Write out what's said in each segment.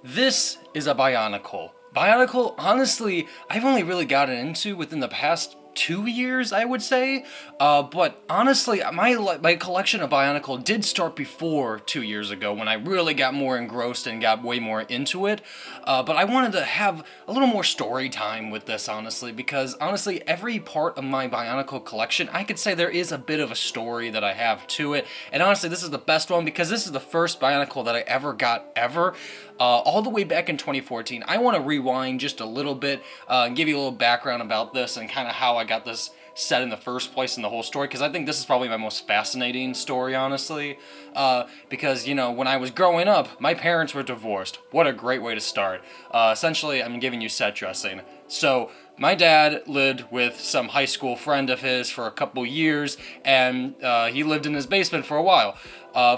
This is a Bionicle. Bionicle, honestly, I've only really gotten into within the past 2 years, I would say. But honestly, my collection of Bionicle did start before 2 years ago when I really got more engrossed and got way more into it. But I wanted to have a little more story time with this, honestly, because honestly, every part of my Bionicle collection, I could say there is a bit of a story that I have to it. And honestly, this is the best one because this is the first Bionicle that I ever got ever. All the way back in 2014. I want to rewind just a little bit and give you a little background about this and kind of how I got this set in the first place in the whole story, because I think this is probably my most fascinating story, honestly. Because, you know, when I was growing up, my parents were divorced. What a great way to start. Essentially, I'm giving you set dressing. So, my dad lived with some high school friend of his for a couple years, and he lived in his basement for a while.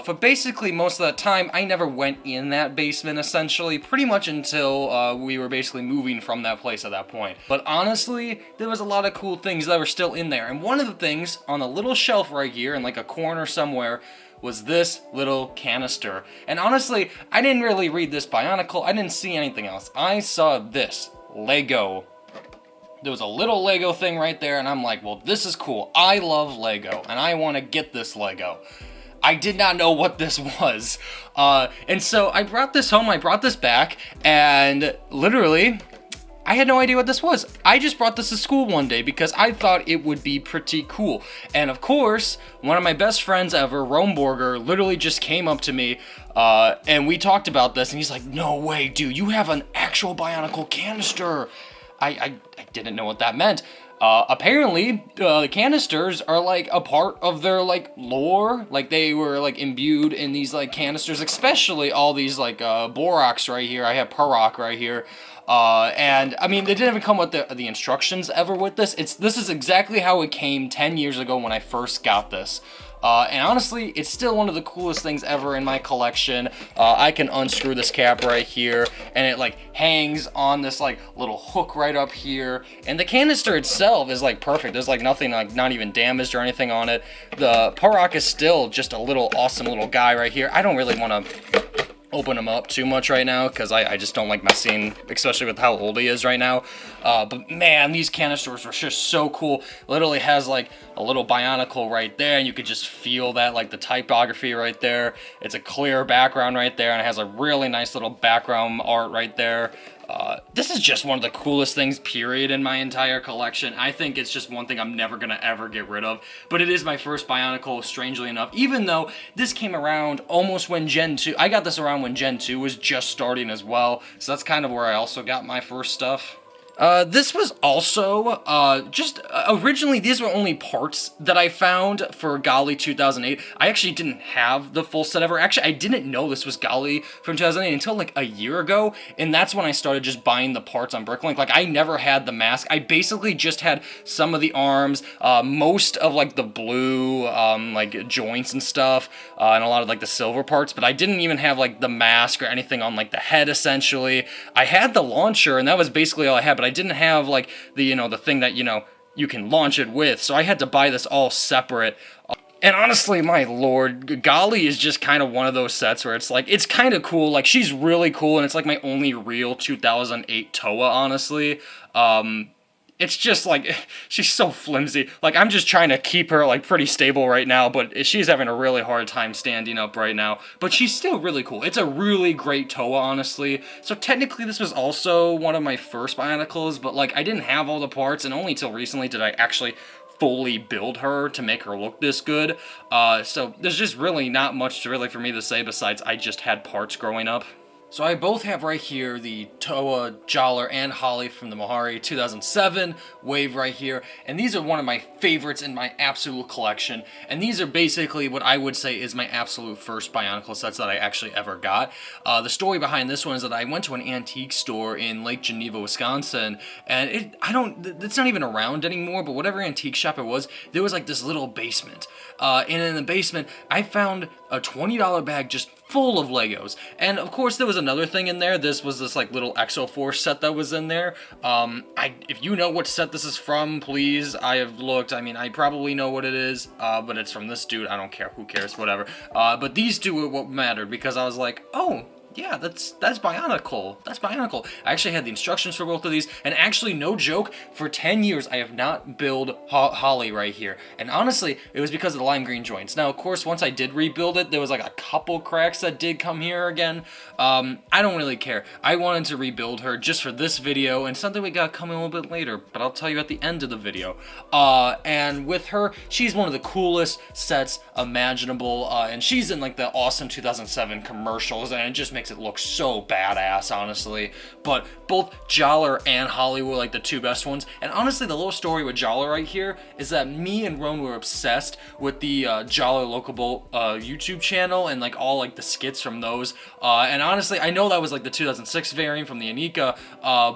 For basically most of that time, I never went in that basement, essentially, pretty much until we were basically moving from that place at that point. But honestly, there was a lot of cool things that were still in there, and one of the things on a little shelf right here in like a corner somewhere was this little canister. And honestly, I didn't really read this Bionicle, I didn't see anything else. I saw this Lego. There was a little Lego thing right there, and I'm like, well, this is cool. I love Lego, and I want to get this Lego. I did not know what this was. And so I brought this home, I brought this back, and literally, I had no idea what this was. I just brought this to school one day because I thought it would be pretty cool. And of course, one of my best friends ever, Romborger, literally just came up to me, and we talked about this, and he's like, no way, dude, you have an actual Bionicle canister. I didn't know what that meant. Apparently, the canisters are, like, a part of their, like, lore. Like, they were, like, imbued in these, like, canisters, especially all these, like, Boroks right here. I have Parok right here. And, I mean, they didn't even come with the instructions ever with this. This is exactly how it came 10 years ago when I first got this. And honestly, it's still one of the coolest things ever in my collection. I can unscrew this cap right here, and it like hangs on this like little hook right up here. And the canister itself is like perfect. There's like nothing, like not even damaged or anything on it. The Parok is still just a little awesome little guy right here. I don't really want to open him up too much right now because I just don't like messing, especially with how old he is right now. But man, these canisters are just so cool. Literally has like a little Bionicle right there, and you could just feel that, like the typography right there. It's a clear background right there, and it has a really nice little background art right there. This is just one of the coolest things, period, in my entire collection. I think it's just one thing I'm never gonna ever get rid of. But it is my first Bionicle, strangely enough, even though this came around almost when Gen 2. I got this around when Gen 2 was just starting as well. So that's kind of where I also got my first stuff. This was also, originally these were only parts that I found for Gali 2008. I actually didn't have the full set ever. Actually, I didn't know this was Gali from 2008 until like a year ago, and that's when I started just buying the parts on Bricklink. Like, I never had the mask. I basically just had some of the arms, most of like the blue, like joints and stuff, and a lot of like the silver parts, but I didn't even have like the mask or anything on like the head, essentially. I had the launcher, and that was basically all I had, but I didn't have like the, you know, the thing that, you know, you can launch it with, so I had to buy this all separate. And honestly, my lord, Gali is just kind of one of those sets where it's like, it's kind of cool, like she's really cool, and it's like my only real 2008 Toa, honestly. It's just like, she's so flimsy. Like, I'm just trying to keep her like pretty stable right now, but she's having a really hard time standing up right now. But she's still really cool. It's a really great Toa, honestly. So technically this was also one of my first Bionicles, but like I didn't have all the parts, and only until recently did I actually fully build her to make her look this good. So there's just really not much really for me to say besides I just had parts growing up. So I both have right here the Toa, Jollar, and Holly from the Mahri 2007 wave right here, and these are one of my favorites in my absolute collection, and these are basically what I would say is my absolute first Bionicle sets that I actually ever got. The story behind this one is that I went to an antique store in Lake Geneva, Wisconsin, and it's not even around anymore, but whatever antique shop it was, there was like this little basement, and in the basement I found a $20 bag just full of Legos. And of course there was another thing in there. This was this like little Exoforce set that was in there. If you know what set this is from, please, I have looked. I mean, I probably know what it is, but it's from this dude. I don't care, who cares, whatever. But these two were what mattered, because I was like, oh, yeah, that's Bionicle. That's Bionicle. I actually had the instructions for both of these, and actually, no joke, for 10 years I have not built Holly right here. And honestly, it was because of the lime green joints. Now, of course, once I did rebuild it, there was like a couple cracks that did come here again. I don't really care. I wanted to rebuild her just for this video, and something we got coming a little bit later, but I'll tell you at the end of the video. And with her, she's one of the coolest sets imaginable, and she's in like the awesome 2007 commercials, and it just makes it look so badass, honestly. But both Jollar and Holly were like the two best ones, and honestly, the little story with Jollar right here is that me and Roan were obsessed with the Jollar Lookable YouTube channel and like all like the skits from those, and honestly, I know that was like the 2006 variant from the Anika,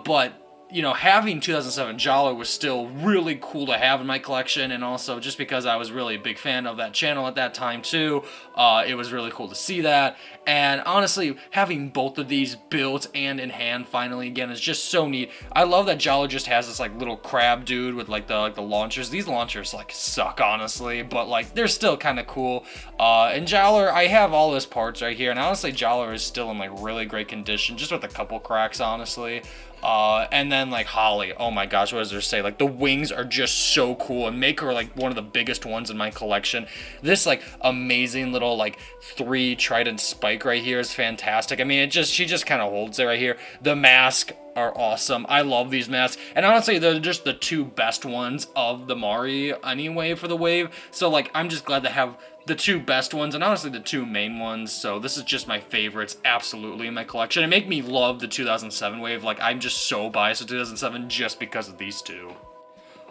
but you know, having 2007 Jollar was still really cool to have in my collection, and also just because I was really a big fan of that channel at that time too, it was really cool to see that. And honestly, having both of these built and in hand finally again is just so neat. I love that Jollar just has this like little crab dude with like the launchers. These launchers like suck, honestly, but like they're still kind of cool. And Jollar, I have all his parts right here, and honestly, Jollar is still in like really great condition, just with a couple cracks, honestly. And then like Holly, oh my gosh, what does there say? Like the wings are just so cool and make her like one of the biggest ones in my collection. This like amazing little like 3 trident spike right here is fantastic. I mean, she just kind of holds it right here. The mask are awesome. I love these masks, and honestly, they're just the 2 best ones of the Mahri anyway for the wave. So like, I'm just glad to have the 2 best ones, and honestly the 2 main ones. So this is just my favorites absolutely in my collection. It make me love the 2007 wave. Like, I'm just so biased to 2007 just because of these 2.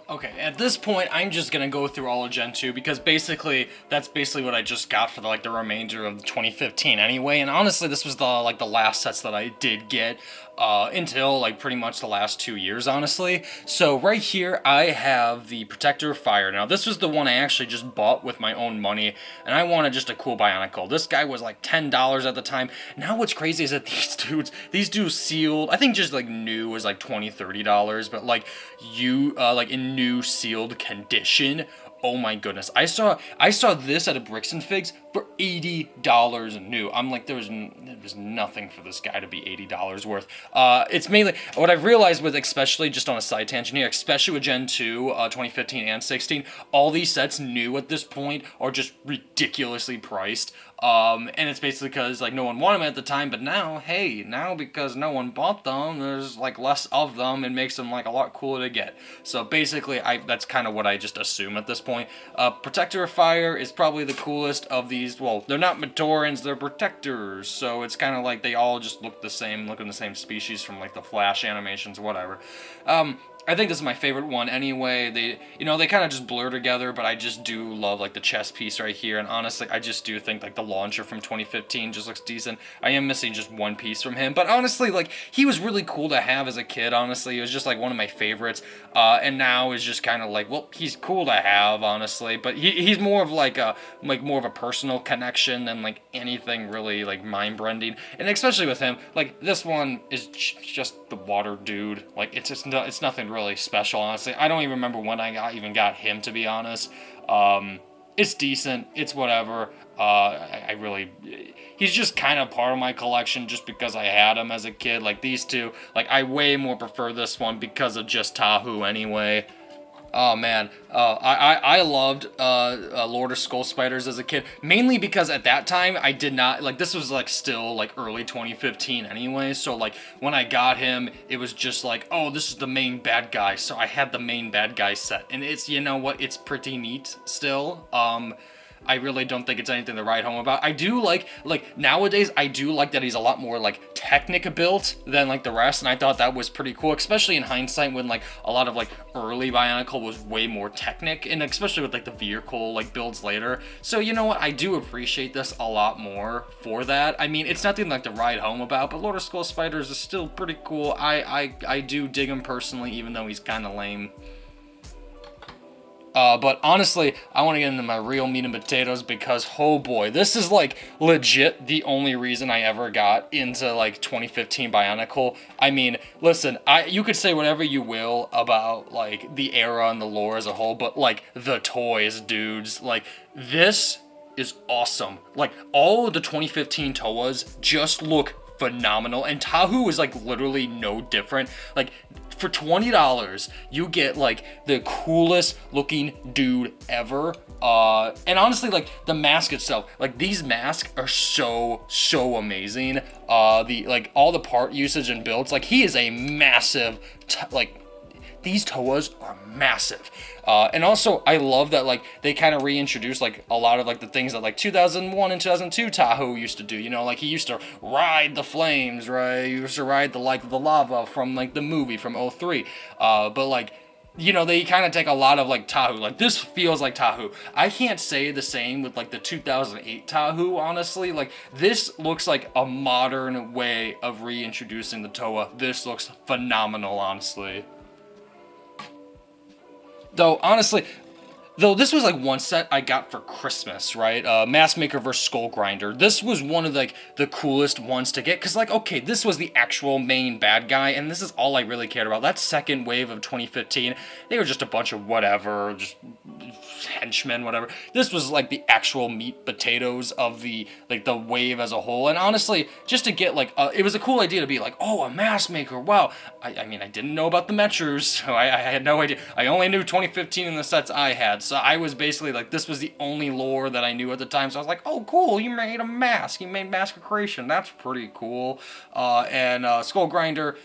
Okay, at this point, I'm just gonna go through all of Gen 2 because basically, that's basically what I just got for the remainder of 2015 anyway. And honestly, this was the last sets that I did get until like pretty much the last 2 years, honestly. So right here, I have the Protector of Fire. Now, this was the one I actually just bought with my own money, and I wanted just a cool Bionicle. This guy was like $10 at the time. Now, what's crazy is that these dudes sealed, I think just like new was like $20, $30, but like in new sealed condition, oh my goodness, I saw this at a Bricks and Figs for $80 new. I'm like, there was nothing for this guy to be $80 worth. It's mainly what I've realized with, especially just on a side tangent here, especially with Gen 2, 2015 and 16, all these sets new at this point are just ridiculously priced. And it's basically because like no one wanted them at the time, but now because no one bought them, there's like less of them, and makes them like a lot cooler to get. So basically, that's kind of what I just assume at this point. Protector of Fire is probably the coolest of these. Well, they're not Matorans, they're Protectors, so it's kind of like they all just look the same, look in the same species from like the Flash animations, whatever. I think this is my favorite one anyway. They kind of just blur together, but I just do love like the chest piece right here. And honestly, I just do think like the launcher from 2015 just looks decent. I am missing just one piece from him, but honestly, like he was really cool to have as a kid. Honestly, he was just like one of my favorites. And now is just kind of like, well, he's cool to have, honestly, but he's more of like more of a personal connection than like anything really like mind-bending. And especially with him, like this one is just the water dude. Like it's nothing really special, honestly. I don't even remember when I even got him, to be honest. It's decent. It's whatever. He's just kind of part of my collection just because I had him as a kid. Like these 2, like I way more prefer this one because of just Tahu anyway. Oh man, I loved Lord of Skull Spiders as a kid, mainly because at that time I did not, like this was like still like early 2015 anyway, so like when I got him, it was just like, oh, this is the main bad guy, so I had the main bad guy set, and it's, you know what, it's pretty neat still. I really don't think it's anything to write home about. I do like nowadays, I do like that he's a lot more like Technic built than like the rest, and I thought that was pretty cool, especially in hindsight when like a lot of like early Bionicle was way more Technic, and especially with like the vehicle like builds later. So you know what, I do appreciate this a lot more for that. I mean, it's nothing like to write home about, but Lord of Skull Spiders is still pretty cool. I do dig him personally, even though he's kind of lame. But honestly, I want to get into my real meat and potatoes because, oh boy, this is like legit the only reason I ever got into like 2015 Bionicle. I mean, listen, you could say whatever you will about like the era and the lore as a whole, but like the toys, dudes, like this is awesome. Like all of the 2015 Toas just look phenomenal. And Tahu is like literally no different. Like for $20, you get like the coolest looking dude ever. And honestly, like the mask itself, like these masks are so amazing. The like all the part usage and builds, like he is a massive like these Towas are massive. And also I love that like they kind of reintroduced like a lot of like the things that like 2001 and 2002 Tahu used to do, you know, like he used to ride the flames, right? He used to ride the like the lava from like the movie from 03. But like, you know, they kind of take a lot of like Tahu. Like this feels like Tahu. I can't say the same with like the 2008 Tahu, honestly. Like this looks like a modern way of reintroducing the Towa. This looks phenomenal, honestly. Though this was like one set I got for Christmas, right? Mask Maker vs. Skull Grinder. This was one of like the coolest ones to get, because like, okay, this was the actual main bad guy, and this is all I really cared about. That second wave of 2015, they were just a bunch of whatever, just henchmen, whatever. This was like the actual meat potatoes of the like the wave as a whole. And honestly, just to get like it was a cool idea to be like, oh, a Mask Maker, wow. I mean, I didn't know about the Metros, so I had no idea. I only knew 2015 in the sets I had, so I was basically like, this was the only lore that I knew at the time. So I was like, oh, cool, you made a mask. You made Mask of Creation. That's pretty cool. And Skull Grinder.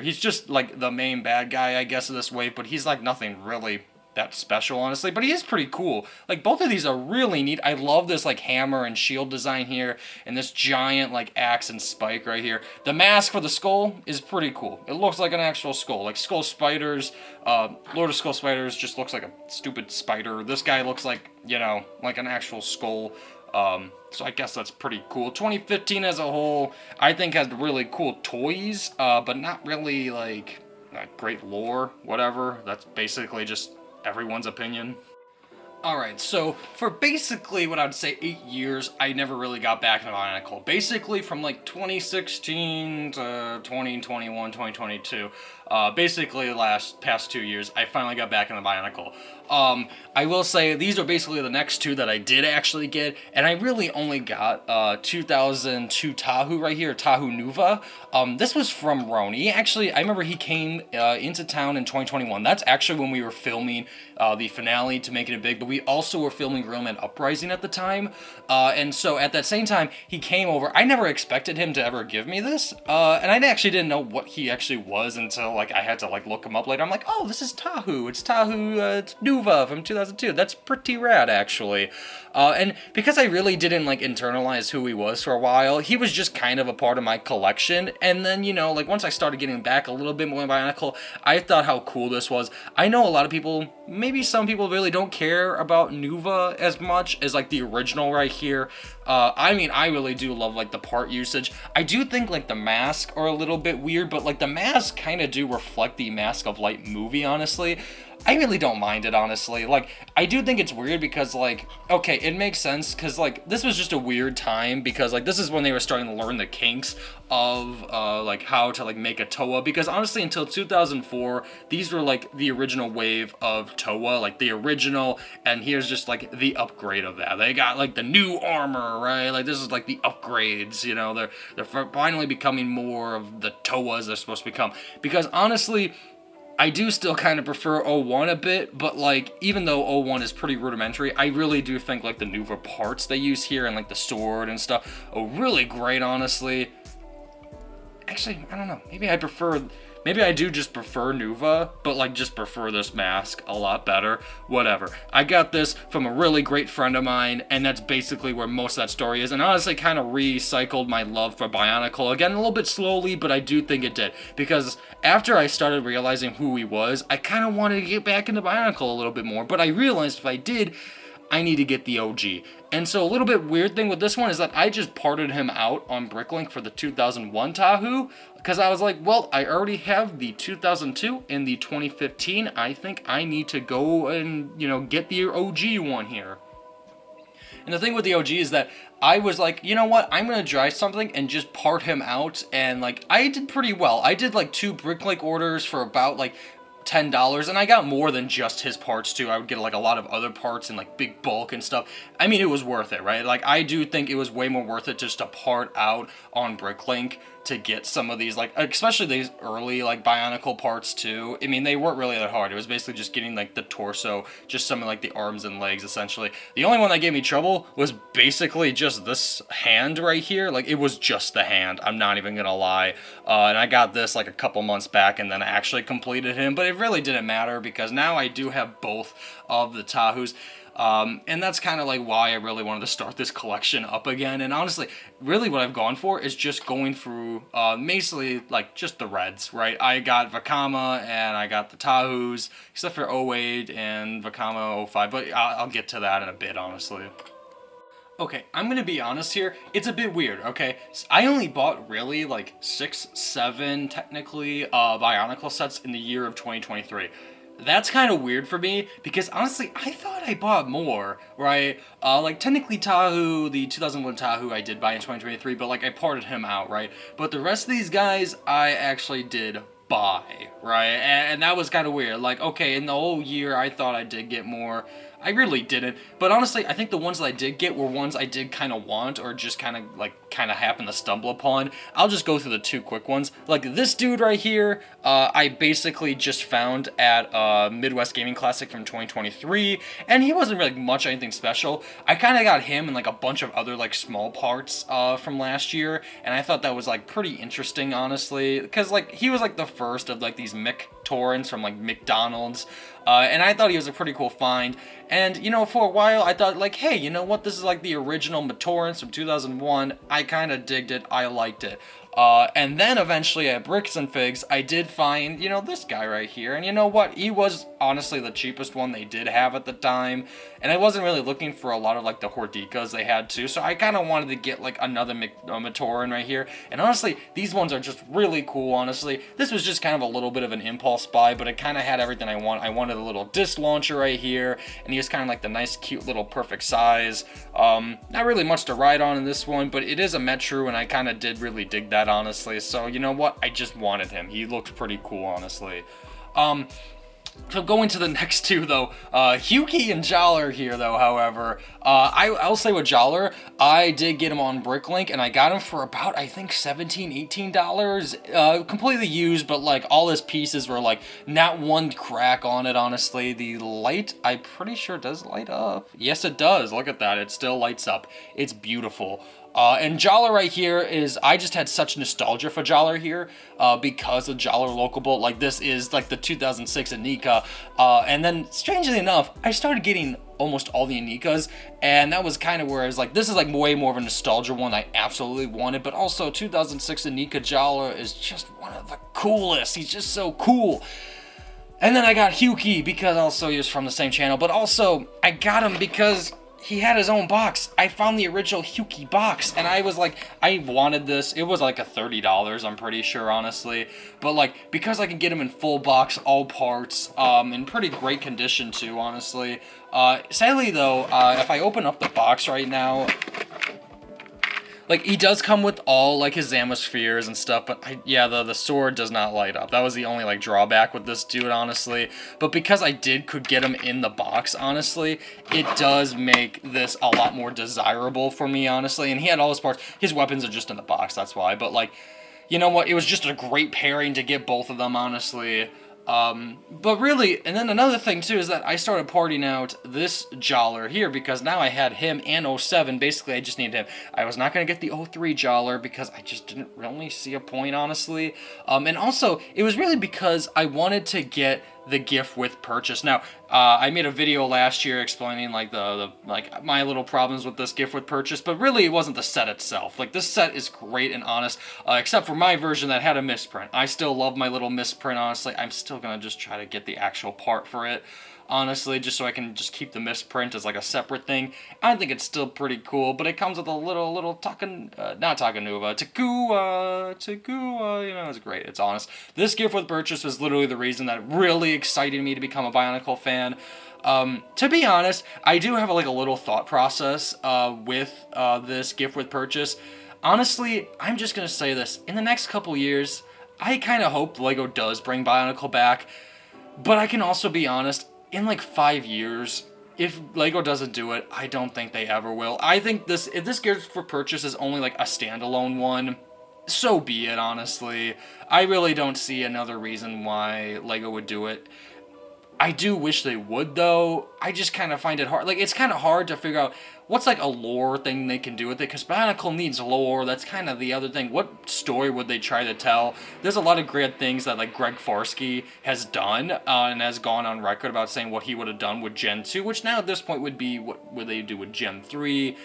He's just like the main bad guy, I guess, of this wave, but he's like nothing really that special, honestly, but he is pretty cool. Like both of these are really neat. I love this like hammer and shield design here, and this giant like axe and spike right here. The mask for the skull is pretty cool. It looks like an actual skull, like Skull Spiders. Lord of Skull Spiders just looks like a stupid spider. This guy looks like, you know, like an actual skull. So I guess that's pretty cool. 2015 as a whole, I think has really cool toys, but not really like great lore, whatever. That's basically just everyone's opinion. Alright, so for basically what I would say 8 years, I never really got back into Bionicle. Basically from like 2016 to 2021, 2022, basically the past 2 years, I finally got back into Bionicle. I will say these are basically the next two that I did actually get, and I really only got 2002 Tahu right here, Tahu Nuva. This was from Roni. Actually, I remember he came into town in 2021. That's actually when we were filming the finale to Make It Big, but we also were filming Real Man Uprising at the time. And so at that same time, he came over. I never expected him to ever give me this, and I actually didn't know what he actually was until like I had to like look him up later. I'm like, oh, this is Tahu. It's Tahu it's Nuva from 2002. That's pretty rad, actually. And because I really didn't like internalize who he was for a while, he was just kind of a part of my collection. And then, you know, like once I started getting back a little bit more Bionicle, I thought how cool this was. I know a lot of people, maybe some people really don't care about Nuva as much as like the original right here. I mean, I really do love like the part usage. I do think like the mask are a little bit weird, but like the mask kind of do reflect the Mask of Light movie, honestly. I really don't mind it, honestly. Like, I do think it's weird because, like, okay, it makes sense because, like, this was just a weird time because, like, this is when they were starting to learn the kinks of, like, how to, like, make a Towa. Because, honestly, until 2004, these were, like, the original wave of Towa, like, the original, and here's just, like, the upgrade of that. They got, like, the new armor, right? Like, this is, like, the upgrades, you know? They're finally becoming more of the Towas they're supposed to become. Because, honestly, I do still kind of prefer 01 a bit, but like, even though 01 is pretty rudimentary, I really do think like the Nuva parts they use here and like the sword and stuff are really great, honestly. Actually, I don't know, maybe I do just prefer Nuva, but like just prefer this mask a lot better. Whatever. I got this from a really great friend of mine, and that's basically where most of that story is. And honestly, kind of recycled my love for Bionicle again a little bit slowly, but I do think it did. Because after I started realizing who he was, I kind of wanted to get back into Bionicle a little bit more. But I realized if I did, I need to get the OG. And so a little bit weird thing with this one is that I just parted him out on Bricklink for the 2001 Tahu, because I was like, well, I already have the 2002 and the 2015. I think I need to go and, you know, get the OG one here. And the thing with the OG is that I was like, you know what, I'm going to try something and just part him out, and like, I did pretty well. I did like 2 Bricklink orders for about like $10, and I got more than just his parts too. I would get like a lot of other parts and like big bulk and stuff. I mean, it was worth it, right? Like, I do think it was way more worth it just to part out on Bricklink to get some of these, like, especially these early like Bionicle parts too. I mean, they weren't really that hard. It was basically just getting like the torso, just some of like the arms and legs essentially. The only one that gave me trouble was basically just this hand right here. Like, it was just the hand, I'm not even gonna lie. And I got this like a couple months back, and then I actually completed him, but it really didn't matter because now I do have both of the Tahus. And that's kind of like why I really wanted to start this collection up again. And honestly, really what I've gone for is just going through basically like just the reds, right? I got Vakama and I got the Tahus, except for 08 and Vakama 05, but I'll get to that in a bit, honestly. Okay, I'm gonna be honest here, it's a bit weird, okay? I only bought really like 6, 7 technically Bionicle sets in the year of 2023. That's kind of weird for me because honestly, I thought I bought more, right? Like technically Tahu, the 2001 Tahu I did buy in 2023, but like I parted him out, right? But the rest of these guys I actually did buy, right? And that was kind of weird. Like, okay, in the whole year I thought I did get more. I really didn't, but honestly, I think the ones that I did get were ones I did kind of want or just kind of happen to stumble upon. I'll just go through the 2 quick ones. Like this dude right here, I basically just found at Midwest Gaming Classic from 2023, and he wasn't really much anything special. I kind of got him and like a bunch of other like small parts from last year, and I thought that was like pretty interesting, honestly, because like he was like the first of like these Mick Torrens from like McDonald's. And I thought he was a pretty cool find. And, you know, for a while, I thought, like, hey, you know what? This is like the original Matorrans from 2001. I kind of digged it. I liked it. And then eventually at Bricks and Figs, I did find, you know, this guy right here. And you know what? He was honestly the cheapest one they did have at the time. And I wasn't really looking for a lot of like the Hordicas they had too. So I kind of wanted to get like another Matoran right here. And honestly, these ones are just really cool, honestly. This was just kind of a little bit of an impulse buy, but it kind of had everything I want. I wanted a little disc launcher right here. And he was kind of like the nice, cute little perfect size. Not really much to ride on in this one, but it is a Metru, and I kind of did really dig that, honestly. So you know what? I just wanted him. He looked pretty cool, honestly. So going to the next 2 though, Huki and Joller here though, however, I'll say with Joller, I did get him on Bricklink, and I got him for about, I think, $17, $18, completely used, but like all his pieces were like not one crack on it, honestly. The light, I'm pretty sure does light up. Yes, it does. Look at that. It still lights up. It's beautiful. And Joller right here is, I just had such nostalgia for Joller here because of Joller Local Bolt. Like, this is like the 2006 Anika. And then, strangely enough, I started getting almost all the Anikas, and that was kind of where I was like, this is like way more of a nostalgia one I absolutely wanted, but also 2006 Anika Joller is just one of the coolest. He's just so cool. And then I got Huki because also he was from the same channel, but also I got him because he had his own box. I found the original Huki box, and I was like, I wanted this. It was like a $30, I'm pretty sure, honestly. But like, because I can get him in full box, all parts, in pretty great condition too, honestly. Sadly though, if I open up the box right now, like, he does come with all, like, his Zamospheres and stuff, but, yeah, the sword does not light up. That was the only, like, drawback with this dude, honestly. But because I could get him in the box, honestly, it does make this a lot more desirable for me, honestly. And he had all his parts. His weapons are just in the box, that's why. But, like, you know what? It was just a great pairing to get both of them, honestly. But really, and then another thing too is that I started partying out this Joller here because now I had him and 07. Basically, I just needed him. I was not going to get the 03 Joller because I just didn't really see a point, honestly. And also, it was really because I wanted to get the gift with purchase. Now, I made a video last year explaining like like my little problems with this gift with purchase, but really it wasn't the set itself. Like, this set is great and honest, except for my version that had a misprint. I still love my little misprint, honestly. I'm still gonna just try to get the actual part for it, honestly, just so I can just keep the misprint as like a separate thing. I think it's still pretty cool, but it comes with a little not Takanuva, Takua, you know, it's great, it's honest. This gift with purchase was literally the reason that really excited me to become a Bionicle fan. To be honest, I do have like a little thought process with this gift with purchase. Honestly, I'm just gonna say this, in the next couple years, I kind of hope LEGO does bring Bionicle back. But I can also be honest, in like 5 years, if Lego doesn't do it, I don't think they ever will. I think if this Gears for Purchase is only like a standalone one, so be it, honestly. I really don't see another reason why Lego would do it. I do wish they would, though. I just kind of find it hard. Like, it's kind of hard to figure out what's, like, a lore thing they can do with it, because Bionicle needs lore. That's kind of the other thing. What story would they try to tell? There's a lot of great things that, like, Greg Farsky has done, and has gone on record about saying what he would have done with Gen 2, which now at this point would be what would they do with Gen 3.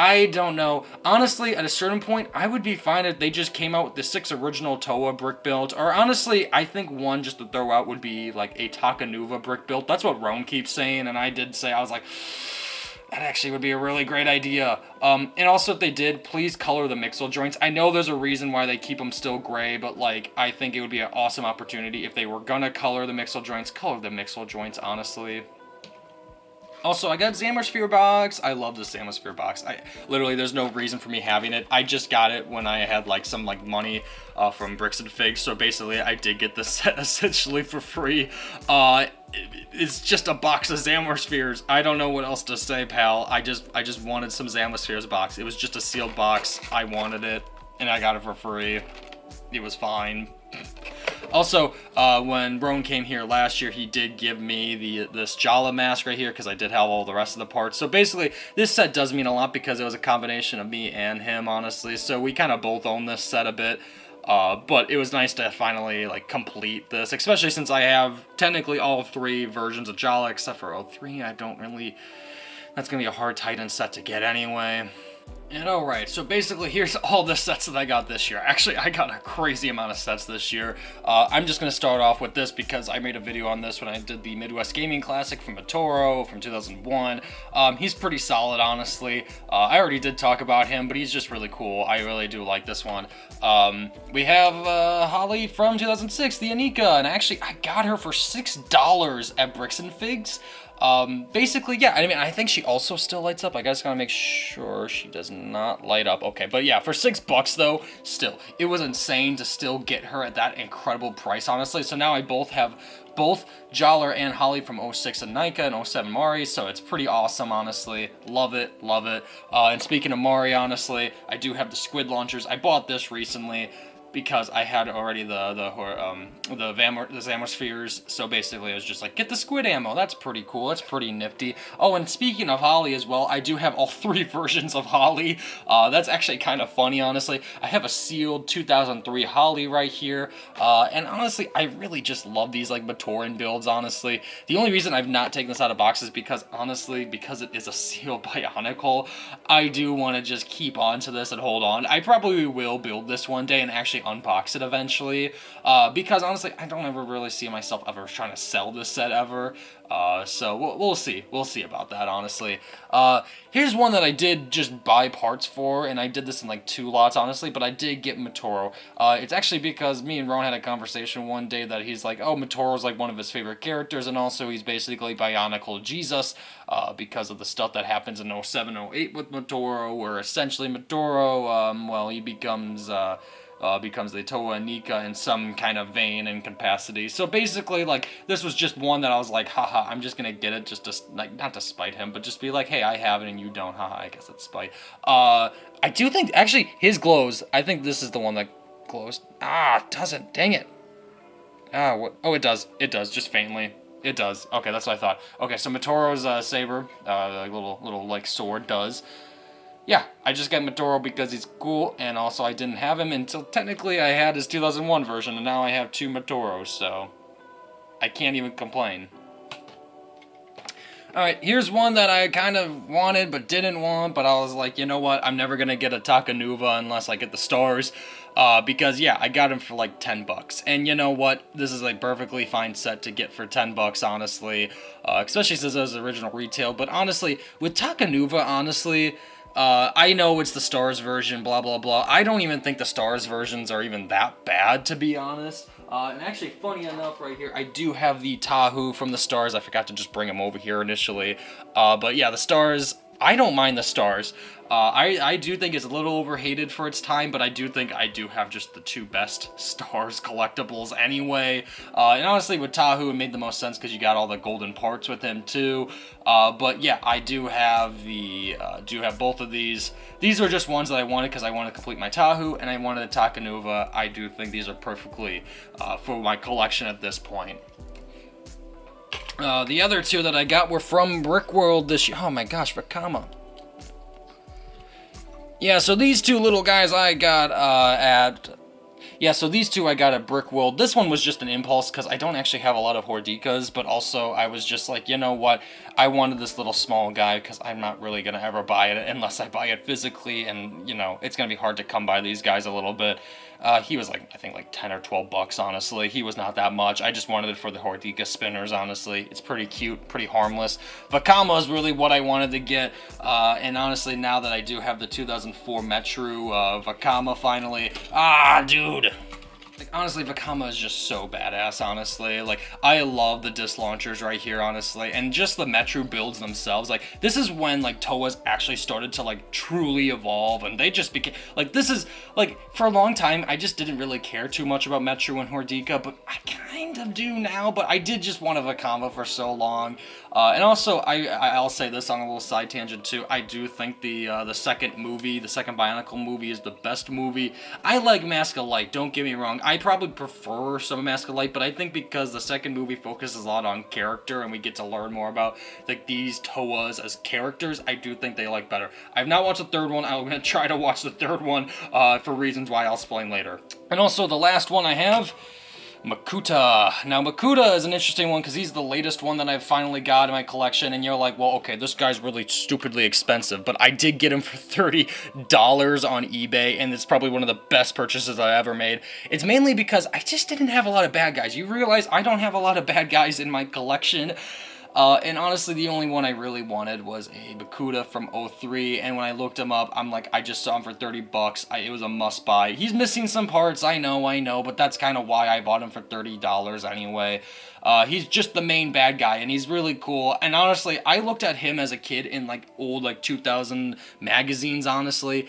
I don't know. Honestly, at a certain point, I would be fine if they just came out with the 6 original Toa brick builds. Or honestly, I think one just to throw out would be like a Takanuva brick build. That's what Rome keeps saying, and I did say, I was like, that actually would be a really great idea. And also, if they did, please color the mixel joints. I know there's a reason why they keep them still gray, but like, I think it would be an awesome opportunity if they were gonna color the mixel joints, honestly. Also, I got Zamosphere box. I love the Zamosphere box. Literally, there's no reason for me having it. I just got it when I had like some like money from Bricks and Figs. So basically, I did get the set essentially for free. It's just a box of Zamospheres. I don't know what else to say, pal. I just wanted some Zamospheres box. It was just a sealed box. I wanted it, and I got it for free. It was fine. Also, when Roan came here last year, he did give me this Jala mask right here because I did have all the rest of the parts. So basically, this set does mean a lot because it was a combination of me and him, honestly. So we kind of both own this set a bit. But it was nice to finally like complete this, especially since I have technically all 3 versions of Jala except for 03. I don't really... That's going to be a hard Titan set to get anyway. And alright, so basically here's all the sets that I got this year. Actually, I got a crazy amount of sets this year. I'm just going to start off with this because I made a video on this when I did the Midwest Gaming Classic from Matoro from 2001. He's pretty solid, honestly. I already did talk about him, but he's just really cool. I really do like this one. We have Holly from 2006, the Anika, and actually I got her for $6 at Bricks and Figs. Basically, yeah, I mean, I think she also still lights up. I just gotta make sure she does not light up. Okay, but yeah, for $6 though, still, it was insane to still get her at that incredible price, honestly. So now I have both Jollar and Holly from 06 and Nika and 07 Mahri, so it's pretty awesome, honestly. Love it, love it. And speaking of Mahri, honestly, I do have the squid launchers. I bought this recently because I had already the Zamospheres, so basically I was just like, get the squid ammo, that's pretty cool, that's pretty nifty. Oh, and speaking of Holly as well, I do have all 3 versions of Holly. That's actually kind of funny, honestly. I have a sealed 2003 Holly right here, and honestly, I really just love these like Matoran builds, honestly. The only reason I've not taken this out of box is because, honestly, because it is a sealed Bionicle, I do want to just keep on to this and hold on. I probably will build this one day and actually unbox it eventually, because honestly I don't ever really see myself ever trying to sell this set ever, so we'll see about that, honestly. Here's one that I did just buy parts for, and I did this in like 2 lots, honestly, but I did get Matoro. It's actually because me and Ron had a conversation one day that he's like, oh, Matoro's like one of his favorite characters, and also he's basically Bionicle Jesus, because of the stuff that happens in 07, 08 with Matoro, where essentially Matoro, well, he becomes the Toa Nika in some kind of vein and capacity. So basically, like, this was just one that I was like, haha, I'm just gonna get it just to, like, not to spite him, but just be like, hey, I have it and you don't, haha, I guess it's spite. I do think, actually, his glows, I think this is the one that glows. Ah, it doesn't, dang it. Ah, what? Oh, it does, just faintly. It does. Okay, that's what I thought. Okay, so Matoro's saber, like little like sword does. Yeah, I just got Matoro because he's cool, and also I didn't have him until technically I had his 2001 version, and now I have 2 Matoros, so I can't even complain. Alright, here's one that I kind of wanted but didn't want, but I was like, you know what, I'm never going to get a Takanuva unless I get the stars, because yeah, I got him for like $10, and you know what, this is a perfectly fine set to get for $10, honestly, especially since it was original retail, but honestly, with Takanuva, honestly, I know it's the Stars version, blah, blah, blah. I don't even think the Stars versions are even that bad, to be honest. And actually, funny enough, right here, I do have the Tahu from the Stars. I forgot to just bring him over here initially. But yeah, the Stars, I don't mind the stars. I do think it's a little overhated for its time, but I do think I do have just the 2 best stars collectibles anyway. And honestly, with Tahu, it made the most sense because you got all the golden parts with him too. But yeah, I do have both of these. These are just ones that I wanted because I wanted to complete my Tahu, and I wanted a Takanuva. I do think these are perfectly for my collection at this point. The other 2 that I got were from Brickworld this year. Oh my gosh, Vakama. Yeah, so these 2 little guys I got these 2 I got at Brickworld. This one was just an impulse because I don't actually have a lot of Hordekas, but also I was just like, you know what? I wanted this little small guy because I'm not really going to ever buy it unless I buy it physically, and, you know, it's going to be hard to come by these guys a little bit. He was like, I think like 10 or 12 bucks, honestly. He was not that much. I just wanted it for the Hordeka spinners, honestly. It's pretty cute, pretty harmless. Vakama is really what I wanted to get. And honestly, now that I do have the 2004 Metru Vakama finally, dude. Like, honestly, Vakama is just so badass, honestly. Like, I love the disc launchers right here, honestly. And just the Metru builds themselves. Like, this is when, like, Toa's actually started to, like, truly evolve. And they just became, like, this is, like, for a long time, I just didn't really care too much about Metru and Hordeka. But I kind of do now. But I did just want a Vakama for so long. And also, I'll say this on a little side tangent, too. I do think the second movie, the second Bionicle movie, is the best movie. I like Mask of Light, don't get me wrong. I probably prefer some Mask of Light, but I think because the second movie focuses a lot on character and we get to learn more about like these Toas as characters, I do think they like better. I've not watched the third one. I'm going to try to watch the third one for reasons why I'll explain later. And also the last one I have, Makuta. Now, Makuta is an interesting one because he's the latest one that I've finally got in my collection, and you're like, well, okay, this guy's really stupidly expensive, but I did get him for $30 on eBay, and it's probably one of the best purchases I ever made. It's mainly because I just didn't have a lot of bad guys. You realize I don't have a lot of bad guys in my collection. And honestly, the only one I really wanted was a Makuta from 03, and when I looked him up, I'm like, I just saw him for 30 bucks. It was a must buy. He's missing some parts, I know, but that's kind of why I bought him for $30 anyway. He's just the main bad guy, and he's really cool. And honestly, I looked at him as a kid in like old like 2000 magazines, honestly.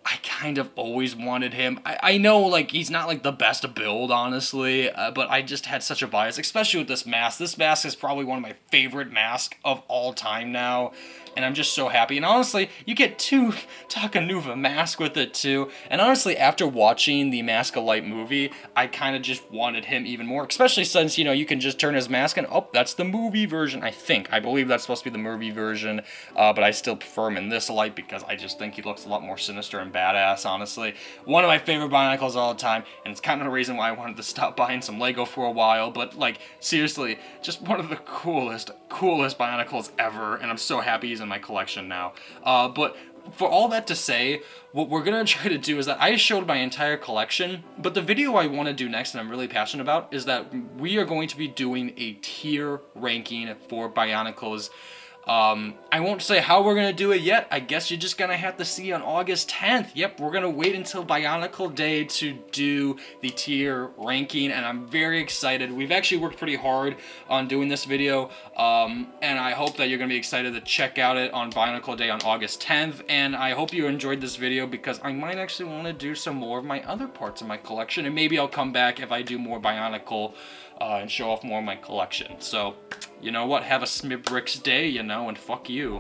I kind of always wanted him. I know, like, he's not, like, the best build, honestly, but I just had such a bias, especially with this mask. This mask is probably one of my favorite masks of all time now, and I'm just so happy. And honestly, you get 2 Takanuva masks with it, too. And honestly, after watching the Mask of Light movie, I kind of just wanted him even more, especially since, you know, you can just turn his mask and, oh, that's the movie version, I think. I believe that's supposed to be the movie version, but I still prefer him in this light because I just think he looks a lot more sinister and badass, honestly. One of my favorite Bionicles all the time, and it's kind of the reason why I wanted to stop buying some Lego for a while, but, like, seriously, just one of the coolest Bionicles ever, and I'm so happy he's in my collection now. But for all that to say, what we're going to try to do is that I showed my entire collection, but the video I want to do next, and I'm really passionate about, is that we are going to be doing a tier ranking for Bionicles. I won't say how we're going to do it yet. I guess you're just going to have to see on August 10th. Yep, we're going to wait until Bionicle Day to do the tier ranking, and I'm very excited. We've actually worked pretty hard on doing this video, and I hope that you're going to be excited to check out it on Bionicle Day on August 10th, and I hope you enjoyed this video because I might actually want to do some more of my other parts of my collection, and maybe I'll come back if I do more Bionicle and show off more of my collection. So, you know what? Have a SMIBB Bricks day, you know, and fuck you.